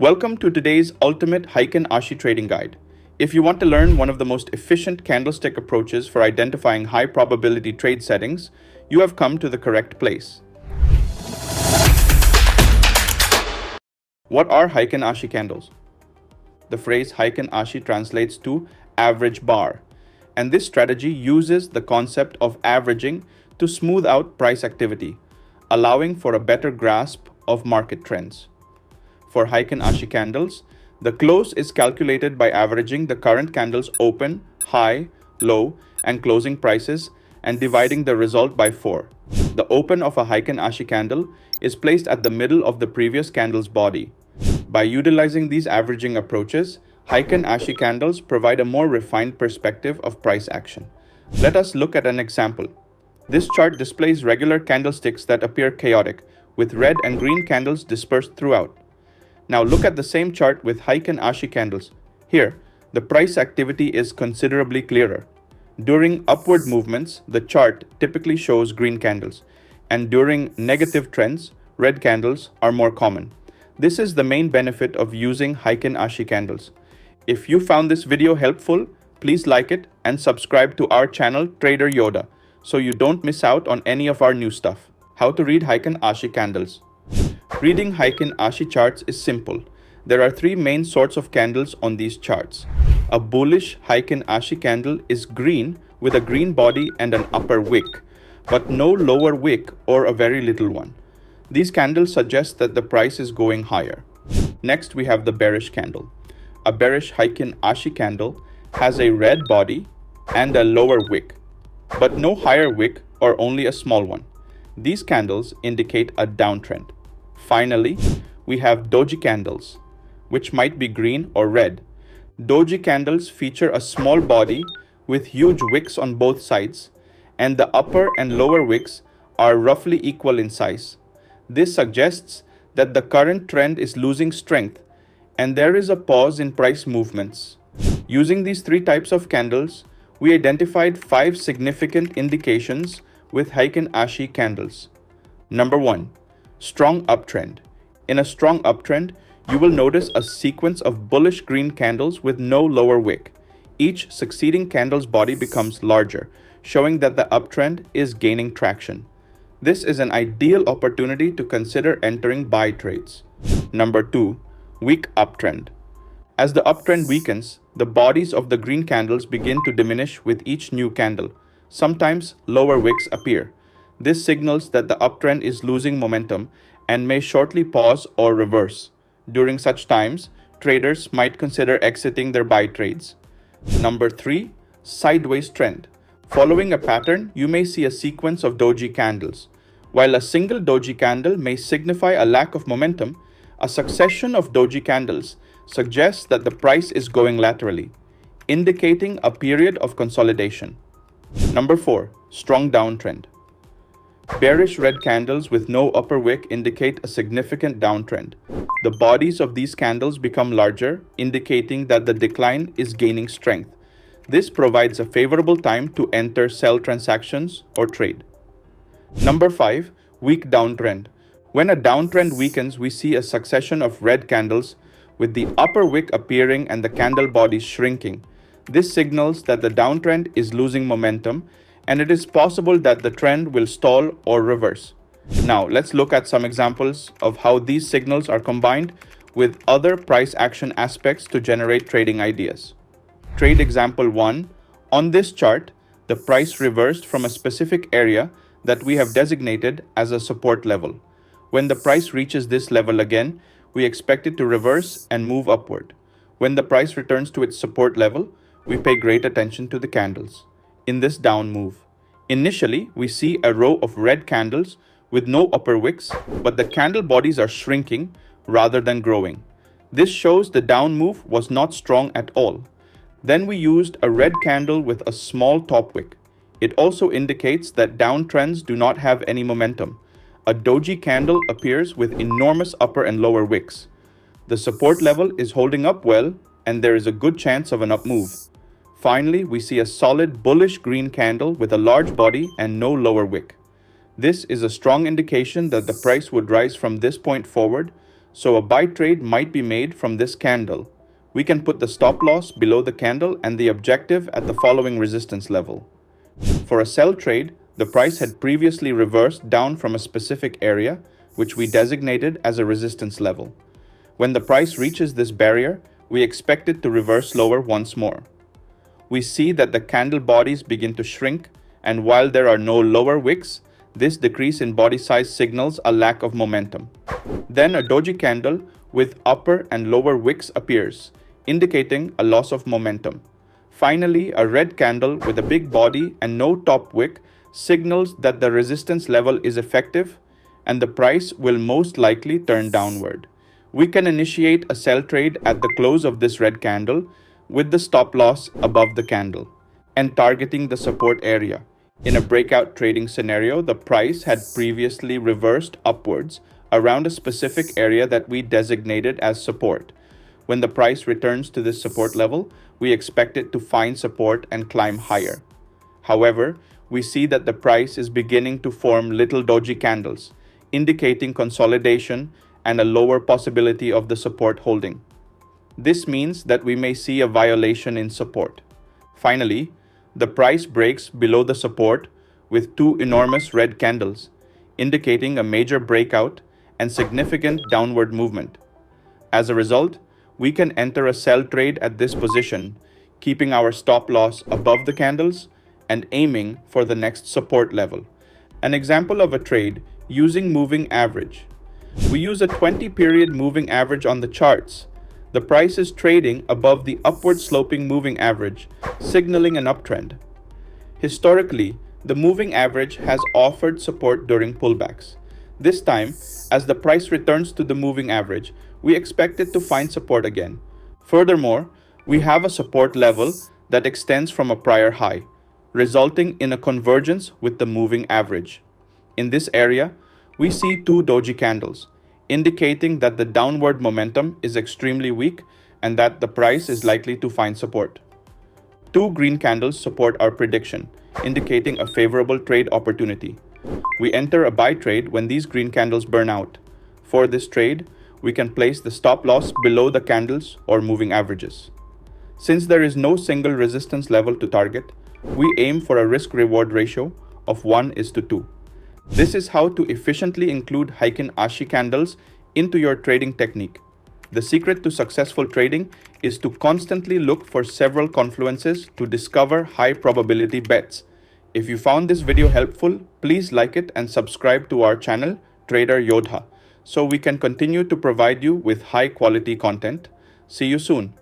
Welcome to today's ultimate Heikin Ashi trading guide. If you want to learn one of the most efficient candlestick approaches for identifying high probability trade settings, you have come to the correct place. What are Heikin Ashi candles? The phrase Heikin Ashi translates to average bar, and this strategy uses the concept of averaging to smooth out price activity, allowing for a better grasp of market trends. For Heikin Ashi candles, the close is calculated by averaging the current candle's open, high, low, and closing prices and dividing the result by 4. The open of a Heikin Ashi candle is placed at the middle of the previous candle's body. By utilizing these averaging approaches, Heikin Ashi candles provide a more refined perspective of price action. Let us look at an example. This chart displays regular candlesticks that appear chaotic, with red and green candles dispersed throughout. Now look at the same chart with Heikin Ashi candles. Here, the price activity is considerably clearer. During upward movements, the chart typically shows green candles, and during negative trends, red candles are more common. This is the main benefit of using Heikin Ashi candles. If you found this video helpful, please like it and subscribe to our channel Trader Yoda so you don't miss out on any of our new stuff. How to read Heikin Ashi candles. Reading Heikin Ashi charts is simple. There are 3 main sorts of candles on these charts. A bullish Heikin Ashi candle is green with a green body and an upper wick, but no lower wick or a very little one. These candles suggest that the price is going higher. Next, we have the bearish candle. A bearish Heikin Ashi candle has a red body and a lower wick, but no higher wick or only a small one. These candles indicate a downtrend. Finally, we have doji candles, which might be green or red. Doji candles feature a small body with huge wicks on both sides, and the upper and lower wicks are roughly equal in size. This suggests that the current trend is losing strength, and there is a pause in price movements. Using these 3 types of candles, we identified 5 significant indications with Heikin Ashi candles. Number 1. Strong uptrend. In a strong uptrend, you will notice a sequence of bullish green candles with no lower wick. Each succeeding candle's body becomes larger, showing that the uptrend is gaining traction. This is an ideal opportunity to consider entering buy trades. Number 2. Weak uptrend. As the uptrend weakens, the bodies of the green candles begin to diminish with each new candle. Sometimes lower wicks appear. This signals that the uptrend is losing momentum and may shortly pause or reverse. During such times, traders might consider exiting their buy trades. Number 3. Sideways trend. Following a pattern, you may see a sequence of doji candles. While a single doji candle may signify a lack of momentum, a succession of doji candles suggests that the price is going laterally, indicating a period of consolidation. Number 4. Strong downtrend. Bearish red candles with no upper wick indicate a significant downtrend. The bodies of these candles become larger, indicating that the decline is gaining strength. This provides a favorable time to enter sell transactions or trade. Number 5. Weak downtrend. When a downtrend weakens, we see a succession of red candles with the upper wick appearing and the candle bodies shrinking. This signals that the downtrend is losing momentum, and it is possible that the trend will stall or reverse. Now, let's look at some examples of how these signals are combined with other price action aspects to generate trading ideas. Trade example 1. On this chart, the price reversed from a specific area that we have designated as a support level. When the price reaches this level again, we expect it to reverse and move upward. When the price returns to its support level, we pay great attention to the candles. In this down move, initially we see a row of red candles with no upper wicks, but the candle bodies are shrinking rather than growing. This shows the down move was not strong at all. Then we used a red candle with a small top wick. It also indicates that downtrends do not have any momentum. A doji candle appears with enormous upper and lower wicks. The support level is holding up well, and there is a good chance of an up move. Finally, we see a solid bullish green candle with a large body and no lower wick. This is a strong indication that the price would rise from this point forward, So a buy trade might be made from this candle. We can put the stop loss below the candle and the objective at the following resistance level. For a sell trade, the price had previously reversed down from a specific area, which we designated as a resistance level. When the price reaches this barrier, we expect it to reverse lower once more. We see that the candle bodies begin to shrink, and while there are no lower wicks, this decrease in body size signals a lack of momentum. Then a doji candle with upper and lower wicks appears, indicating a loss of momentum. Finally, a red candle with a big body and no top wick signals that the resistance level is effective and the price will most likely turn downward. We can initiate a sell trade at the close of this red candle with the stop loss above the candle and targeting the support area. In a breakout trading scenario, the price had previously reversed upwards around a specific area that we designated as support. When the price returns to this support level, we expect it to find support and climb higher. However, we see that the price is beginning to form little doji candles, indicating consolidation and a lower possibility of the support holding. This means that we may see a violation in support. Finally, the price breaks below the support with two enormous red candles, indicating a major breakout and significant downward movement. As a result, we can enter a sell trade at this position, keeping our stop loss above the candles and aiming for the next support level. An example of a trade using moving average. We use a 20-period moving average on the charts. The price is trading above the upward sloping moving average, signaling an uptrend. Historically, the moving average has offered support during pullbacks. This time, as the price returns to the moving average, we expect it to find support again. Furthermore, we have a support level that extends from a prior high, resulting in a convergence with the moving average. In this area, we see two doji candles, indicating that the downward momentum is extremely weak and that the price is likely to find support. Two green candles support our prediction, indicating a favorable trade opportunity. We enter a buy trade when these green candles burn out. For this trade, we can place the stop loss below the candles or moving averages. Since there is no single resistance level to target, we aim for a risk-reward ratio of 1:2. This is how to efficiently include Heikin Ashi candles into your trading technique. The secret to successful trading is to constantly look for several confluences to discover high probability bets. If you found this video helpful, please like it and subscribe to our channel, Trader Yodha, so we can continue to provide you with high quality content. See you soon.